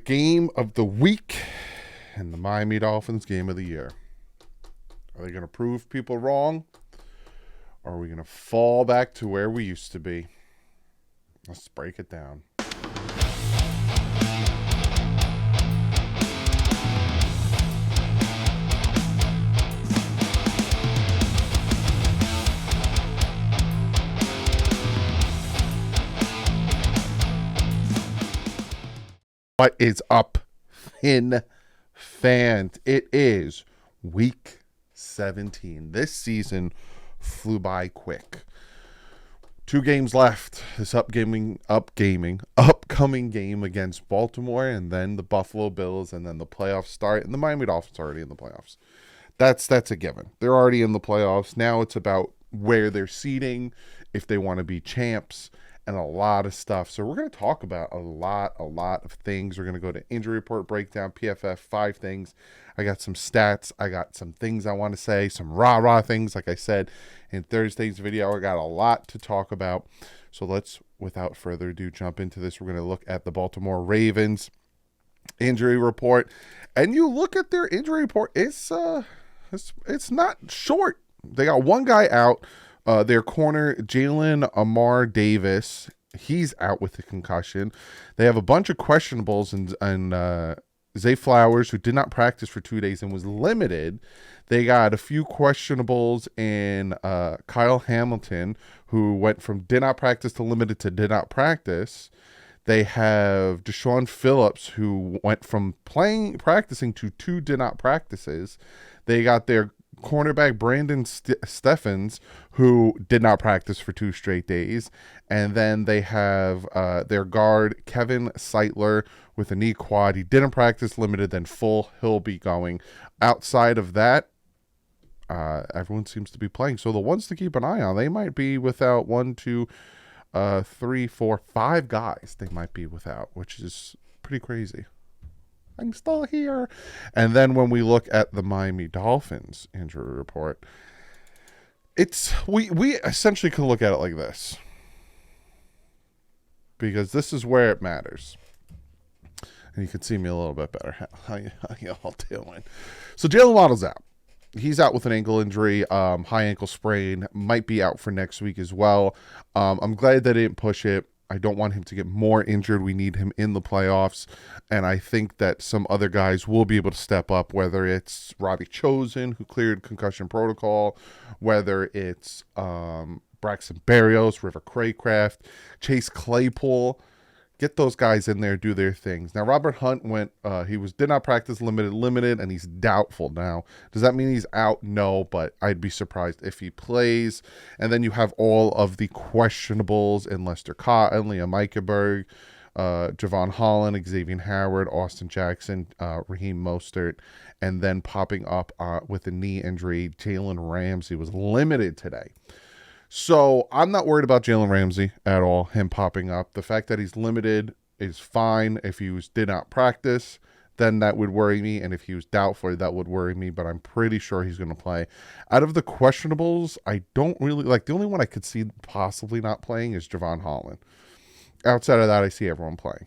game of the week and the Miami Dolphins game of the year. Are they going to prove people wrong? Or are we going to fall back to where we used to be? Let's break it down. What is up, fans? It is week 17. This season flew by quick. 2 games left. This upcoming game against Baltimore, and then the Buffalo Bills, and then the playoffs start, and the Miami Dolphins are already in the playoffs. That's a given. They're already in the playoffs. Now it's about where they're seeding, if they want to be champs, and a lot of stuff. So we're going to talk about a lot of things. We're going to go to injury report breakdown, PFF, 5 things. I got some stats. I got some things I want to say, some rah-rah things. Like I said in Thursday's video, I got a lot to talk about. So let's, without further ado, jump into this. We're going to look at the Baltimore Ravens injury report. And you look at their injury report, it's not short. They got one guy out. Their corner, Jalen Amar Davis, he's out with a concussion. They have a bunch of questionables, and Zay Flowers, who did not practice for 2 days and was limited. They got a few questionables in Kyle Hamilton, who went from did not practice to limited to did not practice. They have Deshaun Phillips, who went from practicing to 2 did not practices. They got their cornerback Brandon Steffens, who did not practice for 2 straight days. And then they have their guard Kevin Seitler with a knee quad. He didn't practice, limited, then full. He'll be going. Outside of that, everyone seems to be playing. So the ones to keep an eye on, they might be without 1, 2, 3, 4, 5 guys. They might be without, which is pretty crazy. I'm still here. And then when we look at the Miami Dolphins injury report, we essentially can look at it like this, because this is where it matters. And you can see me a little bit better. How y'all doing? So Jalen Waddle's out. He's out with an ankle injury, high ankle sprain, might be out for next week as well. I'm glad they didn't push it. I don't want him to get more injured. We need him in the playoffs. And I think that some other guys will be able to step up, whether it's Robbie Chosen, who cleared concussion protocol, whether it's Braxton Berrios, River Craycraft, Chase Claypool. Get those guys in there, do their things. Now, Robert Hunt did not practice limited, and he's doubtful now. Does that mean he's out? No, but I'd be surprised if he plays. And then you have all of the questionables in Lester Cotton, Liam Eichenberg, Javon Holland, Xavier Howard, Austin Jackson, Raheem Mostert, and then popping up with a knee injury, Jalen Ramsey was limited today. So I'm not worried about Jalen Ramsey at all, him popping up. The fact that he's limited is fine. If he did not practice, then that would worry me. And if he was doubtful, that would worry me. But I'm pretty sure he's going to play. Out of the questionables, I don't really like. The only one I could see possibly not playing is Javon Holland. Outside of that, I see everyone playing.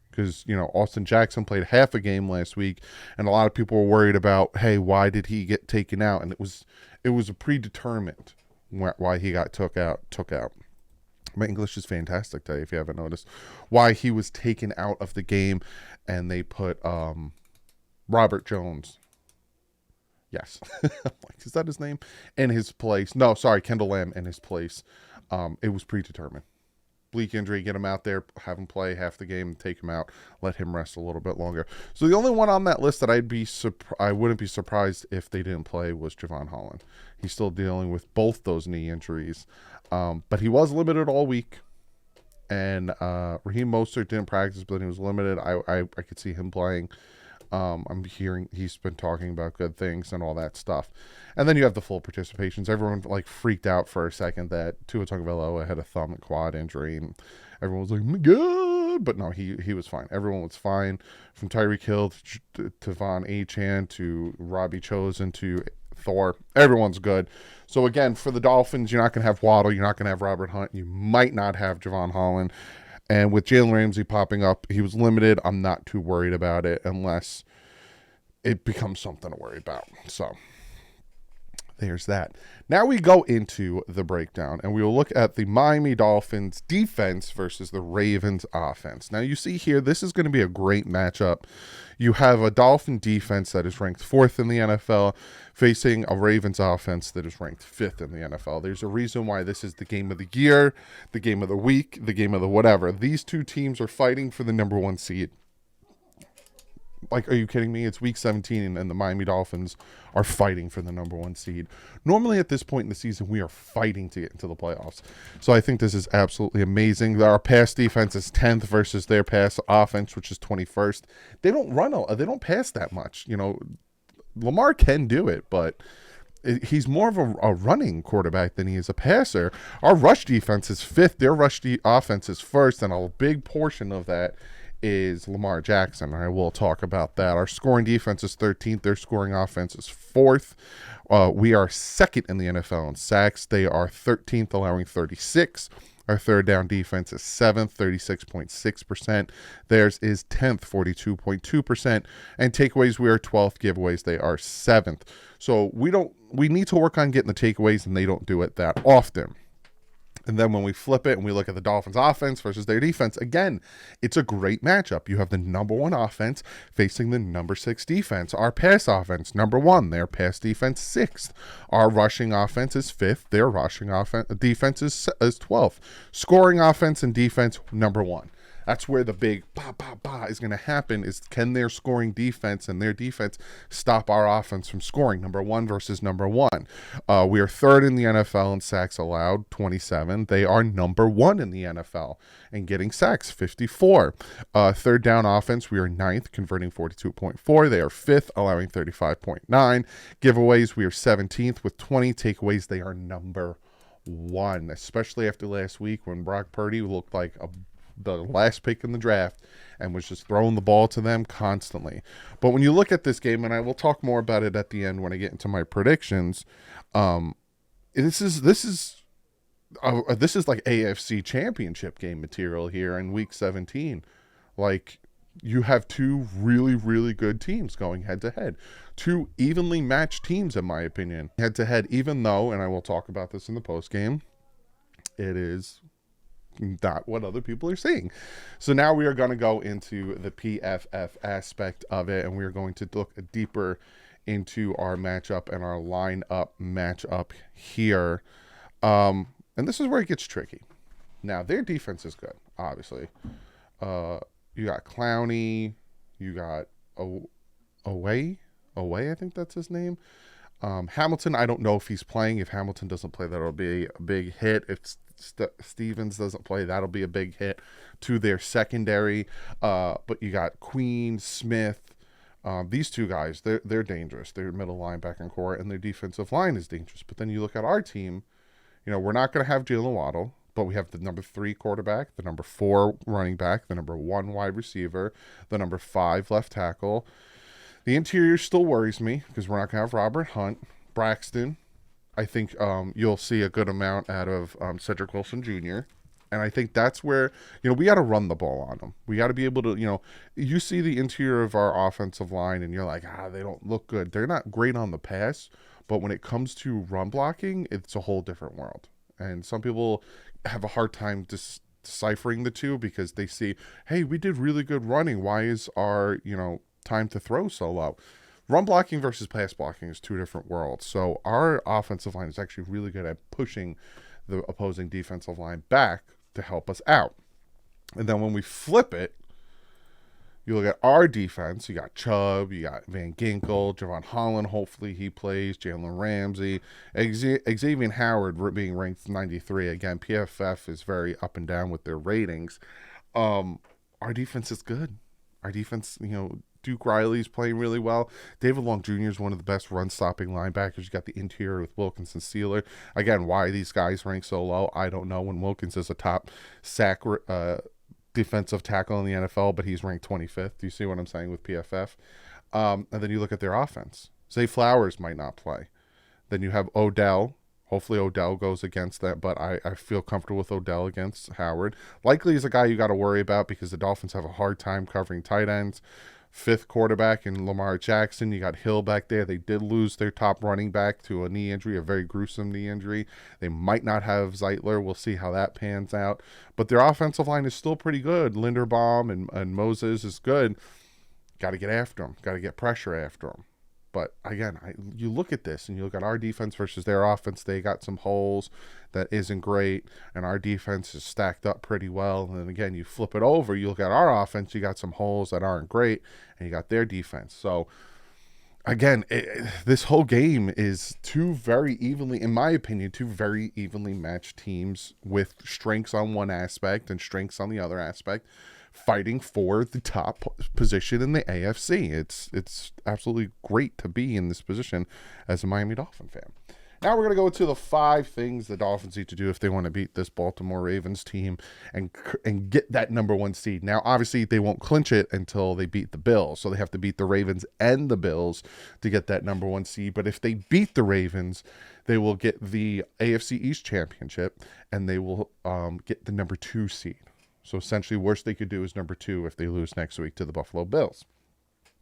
Because, Austin Jackson played half a game last week, and a lot of people were worried about, hey, why did he get taken out? And it was a predetermined why he got took out. My English is fantastic today, if you haven't noticed. Why he was taken out of the game, and they put Robert Jones. Yes. Is that his name? In his place. No, sorry, Kendall Lamb in his place. It was predetermined. Bleak injury, get him out there, have him play half the game, take him out, let him rest a little bit longer. So the only one on that list that I wouldn't be surprised if they didn't play was Javon Holland. He's still dealing with both those knee injuries, but he was limited all week. And Raheem Mostert didn't practice, but he was limited. I could see him playing. I'm hearing he's been talking about good things and all that stuff. And then you have the full participations. Everyone freaked out for a second that Tua Tagovailoa had a thumb and quad injury, and everyone was like, "My God!" But no, he was fine. Everyone was fine, from Tyreek Hill to Von Achan to Robbie Chosen to Thor. Everyone's good. So again, for the Dolphins, you're not going to have Waddle. You're not going to have Robert Hunt. You might not have Javon Holland. And with Jalen Ramsey popping up, he was limited. I'm not too worried about it unless it becomes something to worry about. So there's that. Now we go into the breakdown, and we will look at the Miami Dolphins defense versus the Ravens offense. Now you see here, this is going to be a great matchup. You have a Dolphin defense that is ranked 4th in the NFL facing a Ravens offense that is ranked 5th in the NFL. There's a reason why this is the game of the year, the game of the week, the game of the whatever. These two teams are fighting for the number 1 seed. Like, are you kidding me? It's week 17 and the Miami Dolphins are fighting for the number 1 seed. Normally at this point in the season, we are fighting to get into the playoffs. So I think this is absolutely amazing. Our pass defense is 10th versus their pass offense, which is 21st. They don't pass that much. You know, Lamar can do it, but he's more of a running quarterback than he is a passer. Our rush defense is 5th. Their rush offense is 1st, and a big portion of that is Lamar Jackson. I will talk about that. Our scoring defense is 13th. Their scoring offense is 4th. We are 2nd in the NFL in sacks. They are 13th, allowing 36. Our third down defense is 7th, 36.6%. Theirs is 10th, 42.2%. And takeaways, we are 12th. Giveaways, they are 7th. So we need to work on getting the takeaways, and they don't do it that often. And then when we flip it and we look at the Dolphins offense versus their defense, again, it's a great matchup. You have the number 1 offense facing the number 6 defense. Our pass offense, number 1. Their pass defense, 6th. Our rushing offense is 5th. Their rushing defense is 12th. Scoring offense and defense, number 1. That's where the big is going to happen, is can their scoring defense and their defense stop our offense from scoring? Number 1 versus number 1. We are 3rd in the NFL in sacks allowed, 27. They are number 1 in the NFL in getting sacks, 54. Third down offense, we are 9th, converting 42.4. They are 5th, allowing 35.9. Giveaways, we are 17th with 20. Takeaways, they are number 1, especially after last week when Brock Purdy looked like the last pick in the draft and was just throwing the ball to them constantly. But when you look at this game, and I will talk more about it at the end when I get into my predictions, this is like AFC championship game material here in week 17. Like, you have 2 really, really good teams going head to head. 2 evenly matched teams, in my opinion, head to head, even though, and I will talk about this in the post game, it is not what other people are seeing. So now we are going to go into the PFF aspect of it, and we are going to look deeper into our matchup and our lineup matchup here. And this is where it gets tricky. Now, their defense is good, obviously. You got Clowney, you got Away, I think that's his name. Hamilton, I don't know if he's playing. If Hamilton doesn't play, that'll be a big hit. If Stevens doesn't play, that'll be a big hit to their secondary. But you got Queen, Smith. These 2 guys, they're dangerous. They're middle linebacker core, and their defensive line is dangerous. But then you look at our team, you know, we're not going to have Jalen Waddle, but we have the number 3 quarterback, the number 4 running back, the number 1 wide receiver, the number 5 left tackle. The interior still worries me because we're not going to have Robert Hunt. Braxton, I think you'll see a good amount out of Cedric Wilson Jr. And I think that's where, you know, we got to run the ball on them. We got to be able to, you know, you see the interior of our offensive line and you're like, they don't look good. They're not great on the pass, but when it comes to run blocking, it's a whole different world. And some people have a hard time deciphering the two because they see, hey, we did really good running. Why is our, you know, time to throw so low? Run blocking versus pass blocking is 2 different worlds. So our offensive line is actually really good at pushing the opposing defensive line back to help us out. And then when we flip it, you look at our defense, you got Chubb, you got Van Ginkel, Javon Holland, hopefully he plays, Jalen Ramsey, Xavier Howard being ranked 93. Again, PFF is very up and down with their ratings. Our defense is good. Our defense, you know, Duke Riley's playing really well. David Long Jr. is one of the best run-stopping linebackers. You got the interior with Wilkins and Sealer. Again, why these guys rank so low, I don't know. When Wilkins is a top sack defensive tackle in the NFL, but he's ranked 25th. Do you see what I'm saying with PFF? And then you look at their offense. Zay Flowers might not play. Then you have Odell. Hopefully Odell goes against that, but I feel comfortable with Odell against Howard. Likely is a guy you got to worry about because the Dolphins have a hard time covering tight ends. Fifth quarterback in Lamar Jackson. You got Hill back there. They did lose their top running back to a knee injury, a very gruesome knee injury. They might not have Zeitler. We'll see how that pans out. But their offensive line is still pretty good. Linderbaum and Moses is good. Got to get after them. Got to get pressure after them. But again, you look at this and you look at our defense versus their offense. They got some holes that isn't great, and our defense is stacked up pretty well. And then again, you flip it over, you look at our offense, you got some holes that aren't great, and you got their defense. So again, this whole game is in my opinion, two very evenly matched teams with strengths on one aspect and strengths on the other aspect, fighting for the top position in the AFC. It's absolutely great to be in this position as a Miami Dolphin fan. Now we're going to go to the 5 things the Dolphins need to do if they want to beat this Baltimore Ravens team and get that number 1 seed. Now, obviously, they won't clinch it until they beat the Bills, so they have to beat the Ravens and the Bills to get that number 1 seed. But if they beat the Ravens, they will get the AFC East Championship, and they will get the number 2 seed. So essentially, worst they could do is number 2 if they lose next week to the Buffalo Bills.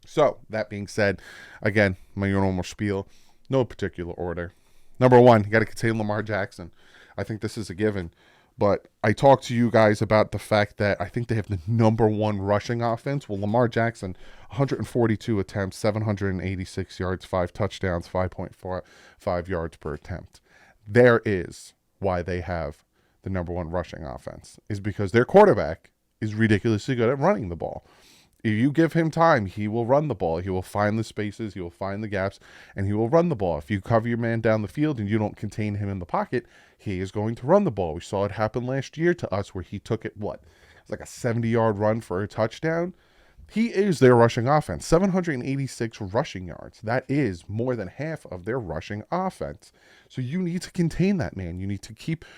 So, that being said, again, my normal spiel, no particular order. Number 1, you got to contain Lamar Jackson. I think this is a given. But I talked to you guys about the fact that I think they have the number 1 rushing offense. Well, Lamar Jackson, 142 attempts, 786 yards, 5 touchdowns, 5.45 yards per attempt. There is why they have the number 1 rushing offense, is because their quarterback is ridiculously good at running the ball. If you give him time, he will run the ball. He will find the spaces, he will find the gaps, and he will run the ball. If you cover your man down the field and you don't contain him in the pocket, he is going to run the ball. We saw it happen last year to us where he took it, it's like a 70-yard run for a touchdown. He is their rushing offense. 786 rushing yards. That is more than half of their rushing offense. So you need to contain that man. You need to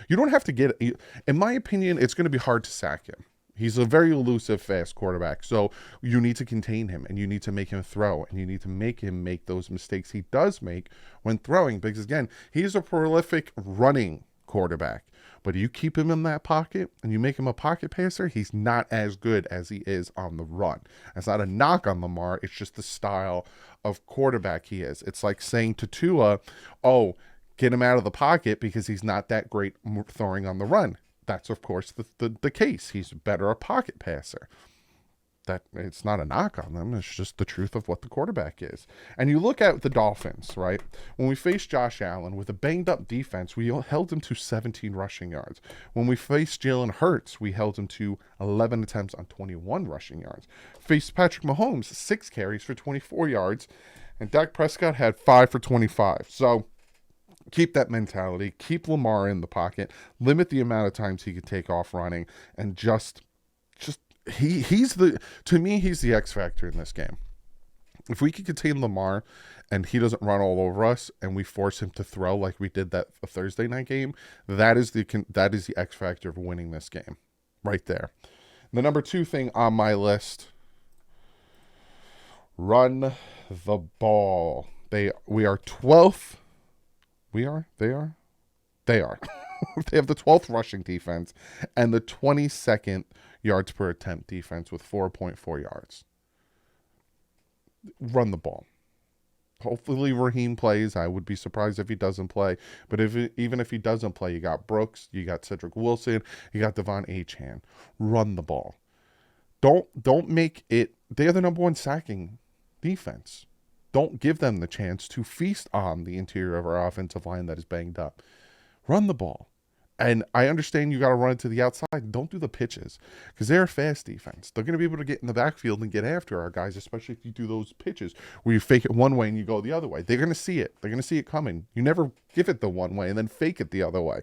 you don't have to get, in my opinion, it's going to be hard to sack him. He's a very elusive, fast quarterback. So you need to contain him, and you need to make him throw, and you need to make him make those mistakes he does make when throwing. Because, again, he's a prolific running quarterback. But you keep him in that pocket, and you make him a pocket passer, he's not as good as he is on the run. It's not a knock on Lamar. It's just the style of quarterback he is. It's like saying to Tua, get him out of the pocket because he's not that great throwing on the run. That's, of course, the case. He's better a pocket passer. That it's not a knock on them. It's just the truth of what the quarterback is. And you look at the Dolphins, right? When we faced Josh Allen with a banged-up defense, we held him to 17 rushing yards. When we faced Jalen Hurts, we held him to 11 attempts on 21 rushing yards. Faced Patrick Mahomes, 6 carries for 24 yards. And Dak Prescott had 5 for 25. So keep that mentality. Keep Lamar in the pocket. Limit the amount of times he can take off running, and he's the X factor in this game. If we can contain Lamar and he doesn't run all over us, and we force him to throw like we did that Thursday night game, that is the X factor of winning this game, right there. The number 2 thing on my list: run the ball. We are 12th. They are. They have the 12th rushing defense and the 22nd yards per attempt defense with 4.4 yards. Run the ball. Hopefully Raheem plays. I would be surprised if he doesn't play. But even if he doesn't play, you got Brooks, you got Cedric Wilson, you got Devon Achane. Run the ball. Don't make it. They are the number 1 sacking defense. Don't give them the chance to feast on the interior of our offensive line that is banged up. Run the ball. And I understand you got to run it to the outside. Don't do the pitches because they're a fast defense. They're going to be able to get in the backfield and get after our guys, especially if you do those pitches where you fake it one way and you go the other way. They're going to see it. They're going to see it coming. You never give it the one way and then fake it the other way.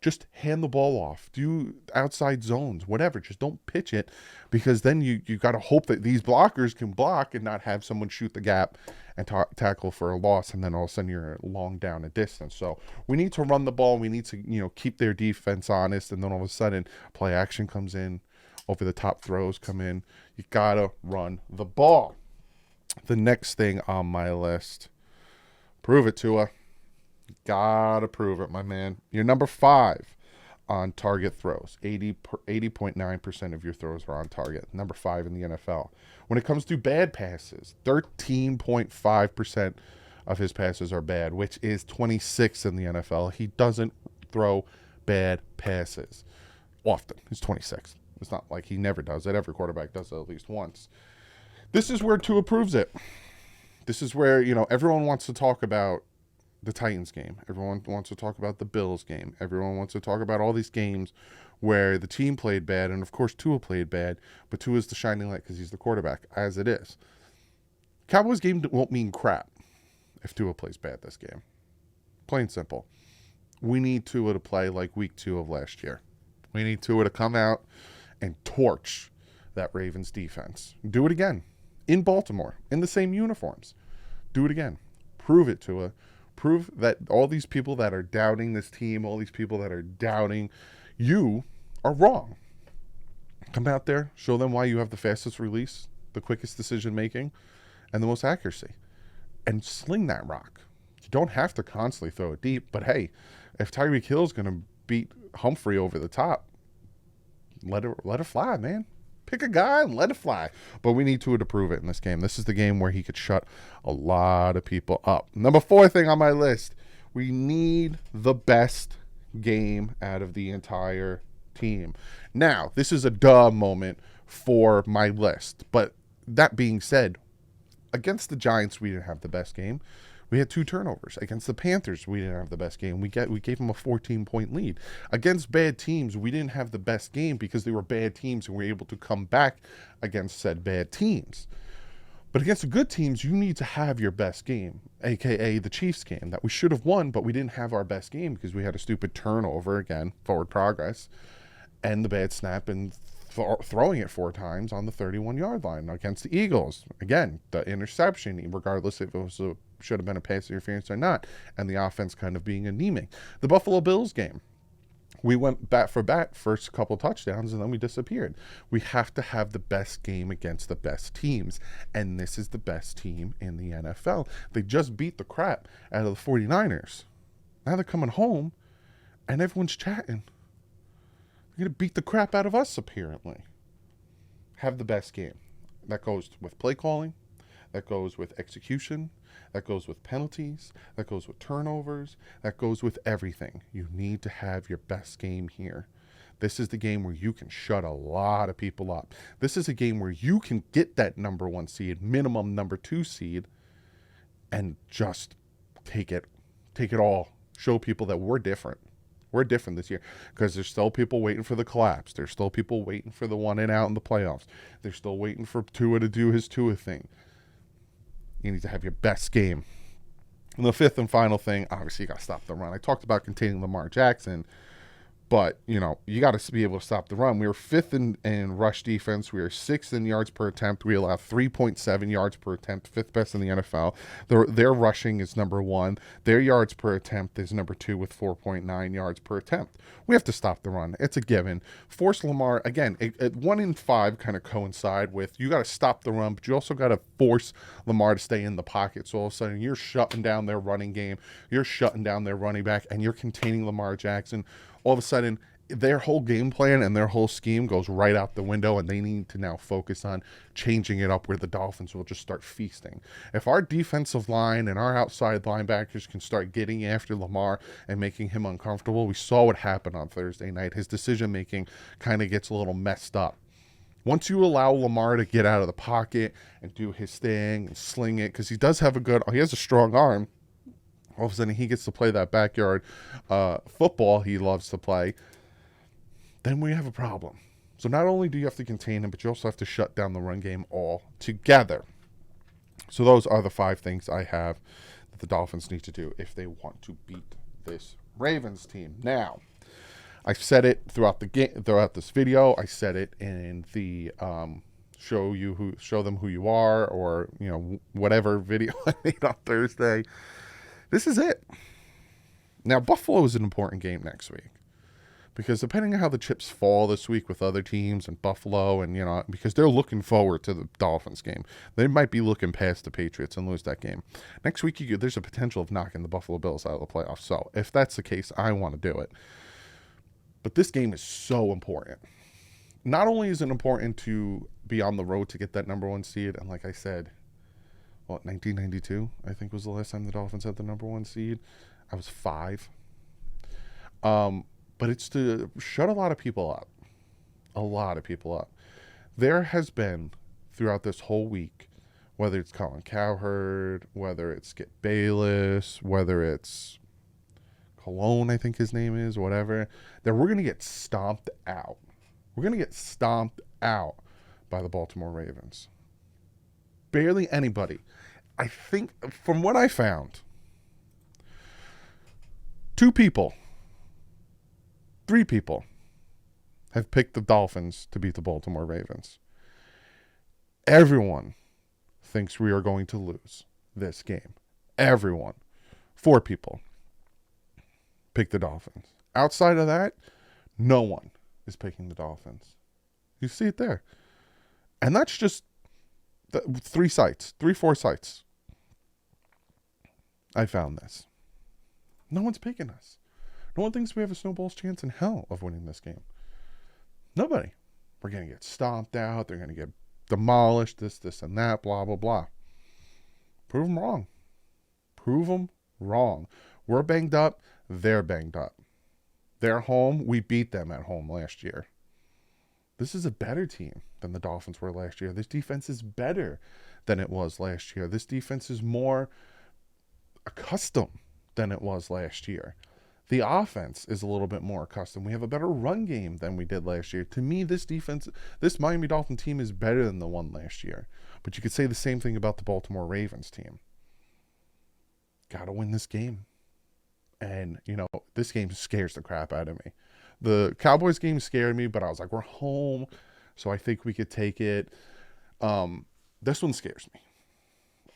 Just hand the ball off. Do outside zones, whatever. Just don't pitch it, because then you got to hope that these blockers can block and not have someone shoot the gap and tackle for a loss, and then all of a sudden you're long down a distance. So we need to run the ball. We need to keep their defense honest, and then all of a sudden play action comes in, over the top throws come in. You got to run the ball. The next thing on my list, prove it, Tua. Gotta prove it, my man. You're number 5 on target throws. 80.9% of your throws are on target. Number 5 in the NFL. When it comes to bad passes, 13.5% of his passes are bad, which is 26 in the NFL. He doesn't throw bad passes often. He's 26. It's not like he never does it. Every quarterback does it at least once. This is where Tua proves it. This is where, everyone wants to talk about the Titans game. Everyone wants to talk about the Bills game. Everyone wants to talk about all these games where the team played bad, and of course Tua played bad, but Tua is the shining light because he's the quarterback, as it is. Cowboys game won't mean crap if Tua plays bad this game. Plain simple. We need Tua to play like week 2 of last year. We need Tua to come out and torch that Ravens defense. Do it again. In Baltimore. In the same uniforms. Do it again. Prove it, Tua. Prove that all these people that are doubting this team, all these people that are doubting you are wrong. Come out there. Show them why you have the fastest release, the quickest decision making, and the most accuracy. And sling that rock. You don't have to constantly throw it deep, but hey, if Tyreek Hill's going to beat Humphrey over the top, let it fly, man. Pick a guy and let it fly. But we need Tua to prove it in this game. This is the game where he could shut a lot of people up. Number 4 thing on my list, we need the best game out of the entire team. Now, this is a duh moment for my list. But that being said, against the Giants, we didn't have the best game. We had 2 turnovers. Against the Panthers, we didn't have the best game. We gave them a 14-point lead. Against bad teams, we didn't have the best game because they were bad teams and we were able to come back against said bad teams. But against the good teams, you need to have your best game, a.k.a. the Chiefs game that we should have won, but we didn't have our best game because we had a stupid turnover, again, forward progress, and the bad snap and throwing it 4 times on the 31-yard line against the Eagles. Again, the interception, regardless if it should have been a pass interference or not, and the offense kind of being anemic. The Buffalo Bills game, we went bat for bat, first couple touchdowns, and then we disappeared. We have to have the best game against the best teams, and this is the best team in the NFL. They just beat the crap out of the 49ers. Now they're coming home, and everyone's chatting. They're going to beat the crap out of us, apparently. Have the best game. That goes with play calling. That goes with execution. That goes with penalties. That goes with turnovers. That goes with everything. You need to have your best game here. This is the game where you can shut a lot of people up. This is a game where you can get that number 1 seed, minimum number 2 seed, and just take it all. Show people that we're different. We're different this year because there's still people waiting for the collapse. There's still people waiting for the 1 and out in the playoffs. They're still waiting for Tua to do his Tua thing. You need to have your best game. And the 5th and final thing, obviously you got to stop the run. I talked about containing Lamar Jackson, but, you got to be able to stop the run. We were 5th in rush defense. We were 6th in yards per attempt. We allowed 3.7 yards per attempt, 5th best in the NFL. Their rushing is number 1. Their yards per attempt is number 2 with 4.9 yards per attempt. We have to stop the run. It's a given. Force Lamar, again, 1 in 5 kind of coincide with you got to stop the run, but you also got to force Lamar to stay in the pocket. So all of a sudden you're shutting down their running game. You're shutting down their running back, and you're containing Lamar Jackson. All of a sudden, their whole game plan and their whole scheme goes right out the window, and they need to now focus on changing it up where the Dolphins will just start feasting. If our defensive line and our outside linebackers can start getting after Lamar and making him uncomfortable, we saw what happened on Thursday night. His decision-making kind of gets a little messed up. Once you allow Lamar to get out of the pocket and do his thing and sling it, because he has a strong arm, all of a sudden he gets to play that backyard football he loves to play, then we have a problem. So not only do you have to contain him, but you also have to shut down the run game altogether. So those are the 5 things I have that the Dolphins need to do if they want to beat this Ravens team. Now, I've said it throughout this video. I said it in the show them who you are, or whatever video I made on Thursday. This is it. Now, Buffalo is an important game next week. Because depending on how the chips fall this week with other teams and Buffalo, and because they're looking forward to the Dolphins game, they might be looking past the Patriots and lose that game. Next week, there's a potential of knocking the Buffalo Bills out of the playoffs. So if that's the case, I want to do it. But this game is so important. Not only is it important to be on the road to get that number 1 seed, and like I said, 1992, I think was the last time the Dolphins had the number 1 seed. I was 5. But it's to shut a lot of people up. A lot of people up. There has been, throughout this whole week, whether it's Colin Cowherd, whether it's Skip Bayless, whether it's Cologne, I think his name is, whatever, that we're going to get stomped out. We're going to get stomped out by the Baltimore Ravens. Barely anybody. I think, from what I found, 2 people, 3 people have picked the Dolphins to beat the Baltimore Ravens. Everyone thinks we are going to lose this game. Everyone. 4 people pick the Dolphins. Outside of that, no one is picking the Dolphins. You see it there. And that's just 3 sites, 4 sites. I found this. No one's picking us. No one thinks we have a snowball's chance in hell of winning this game. Nobody. We're going to get stomped out. They're going to get demolished, this, and that, blah, blah, blah. Prove them wrong. Prove them wrong. We're banged up. They're banged up. They're home. We beat them at home last year. This is a better team than the Dolphins were last year. This defense is better than it was last year. This defense is more accustomed than it was last year. The offense is a little bit more accustomed. We have a better run game than we did last year. To me, this Miami Dolphin team is better than the one last year. But you could say the same thing about the Baltimore Ravens team. Got to win this game. And, this game scares the crap out of me. The Cowboys game scared me, but I was like, we're home, so I think we could take it. This one scares me.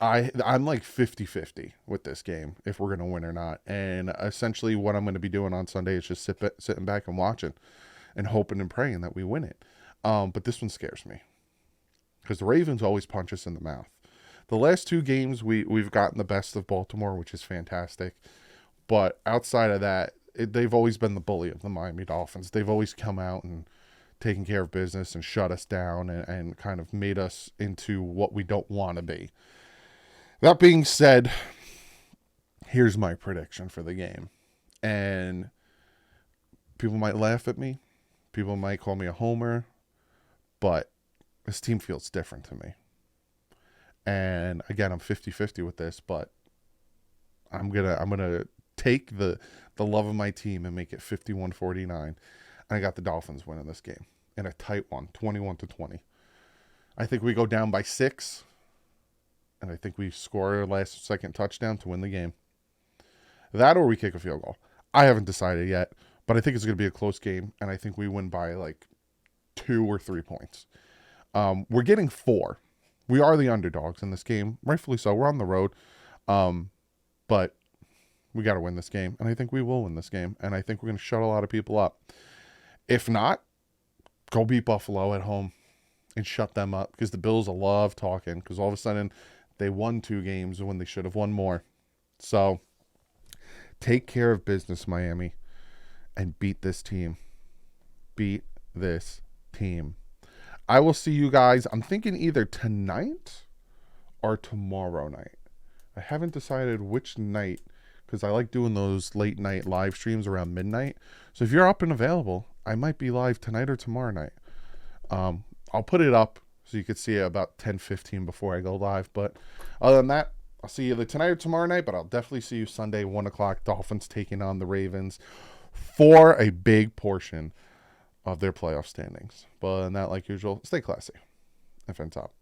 I'm like 50-50 with this game, if we're going to win or not. And essentially what I'm going to be doing on Sunday is just sitting back and watching and hoping and praying that we win it. But this one scares me because the Ravens always punch us in the mouth. The last 2 games, we've gotten the best of Baltimore, which is fantastic. But outside of that, they've always been the bully of the Miami Dolphins. They've always come out and taken care of business and shut us down and kind of made us into what we don't want to be. That being said, here's my prediction for the game. And people might laugh at me. People might call me a homer. But this team feels different to me. And again, I'm 50-50 with this, but I'm gonna take the love of my team and make it 51-49. And I got the Dolphins winning this game in a tight one, 21-20. I think we go down by 6. And I think we score a last-second touchdown to win the game. That or we kick a field goal. I haven't decided yet, but I think it's going to be a close game, and I think we win by like 2 or 3 points. We're getting 4. We are the underdogs in this game, rightfully so. We're on the road, but we got to win this game, and I think we will win this game, and I think we're going to shut a lot of people up. If not, go beat Buffalo at home and shut them up because the Bills will love talking because all of a sudden they won 2 games when they should have won more. So take care of business, Miami, and beat this team. Beat this team. I will see you guys. I'm thinking either tonight or tomorrow night. I haven't decided which night because I like doing those late night live streams around midnight. So if you're up and available, I might be live tonight or tomorrow night. I'll put it up so you can see it about 10:15 before I go live. But other than that, I'll see you either tonight or tomorrow night, but I'll definitely see you Sunday, 1 o'clock, Dolphins taking on the Ravens for a big portion of their playoff standings. But other than that, like usual, stay classy. FN top.